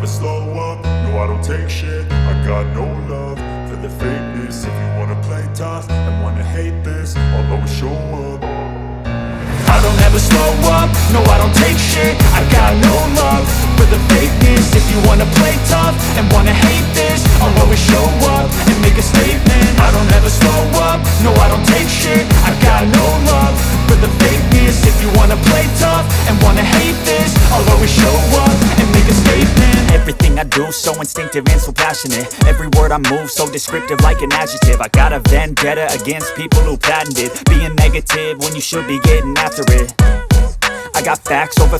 slow up, no I don't take shit. I got no love for the fakeness. If you wanna play tough and wanna hate this, I'll always show up. I don't ever slow up, no I don't take shit. I got no love for the fakeness. If you wanna play tough and wanna hate this, I'll always show up and make a statement. I don't ever slow up, no I don't take shit. I got no love for the fakeness. If you wanna play tough and wanna hate this, I'll always show up and make a statement. Everything I do so instinctive and so passionate. Every word I move so descriptive like an adjective. I got a vendetta against people who patented being negative when you should be getting after it. I got facts over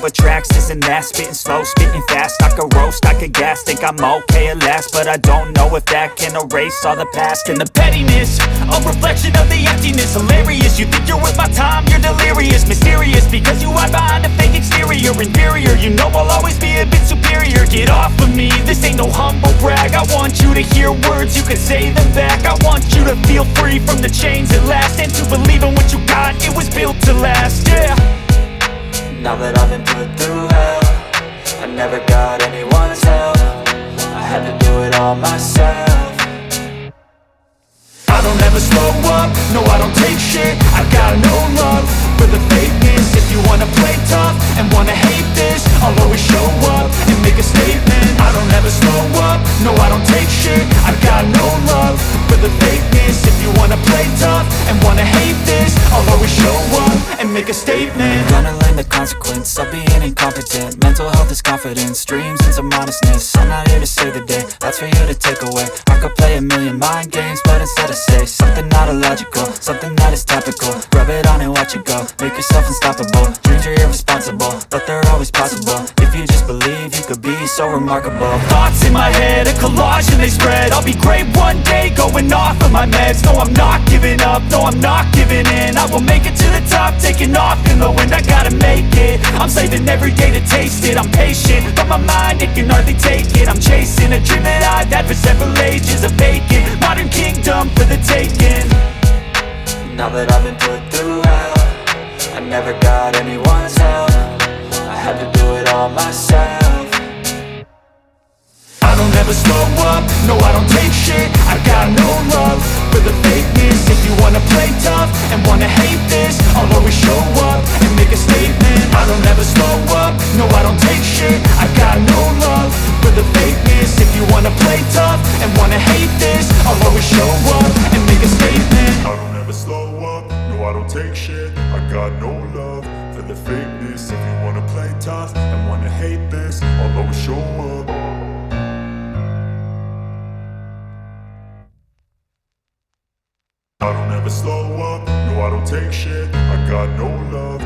tracks, this and that. Spitting slow, spitting fast. I could roast, I could gas. Think I'm okay at last, but I don't know if that can erase all the past. And the pettiness, a reflection of the emptiness. Hilarious, you think you're worth my time, you're delirious. Mysterious, because you hide behind a fake exterior. Inferior, you know I'll always be a bit superior. Get off of me, this ain't no humble brag. I want you to hear words, you can say them back. I want you to feel free from the chains at last, and to believe in what you got, it was built to last, yeah. Now that I've been put through hell, I never got anyone's help. I had to do it all myself. I don't ever slow up, no I don't take shit. I got no love for the fakeness. If you wanna play tough and wanna hate this, I'll always show up and make a statement. I don't ever slow up, no I don't take shit. I got no love for the fakeness. If you wanna play tough and wanna hate this, I'll always show up and make a statement. Gonna learn the consequence of being incompetent. Mental health is confidence, dreams and some honestness. I'm not here to save the day, that's for you to take away. I could play a million mind games, but instead I say something not illogical, something that is topical. Rub it on and watch it go, make yourself unstoppable. Dreams are irresponsible, but they're always possible. If you just believe, you could be so remarkable. Thoughts in my head, a collage and they spread. I'll be great one day, going off of my meds. No, I'm not giving up, no, I'm not giving in. I will make it to the top, taking off in the wind. I gotta make it, I'm saving every day to taste it. I'm patient, but my mind, it can hardly take it. I'm chasing a dream that I've had for several ages. A vacant, modern kingdom for the taking. Now that I've been put through hell, I never got anyone's help. I had to do it all myself. I don't ever slow up, no I don't take shit. I got no love for the fakeness. If you wanna play tough and wanna hate this, I'll always show up and make a statement. I don't ever slow up, no I don't take shit. I got no love for the fakeness. If you wanna play tough and wanna hate this, I'll always show up and make a statement. I don't ever slow up, no I don't take shit. I got no love for the fakeness. If you wanna play tough and wanna hate this, I'll always show up. I don't ever slow up, no I don't take shit. I got no love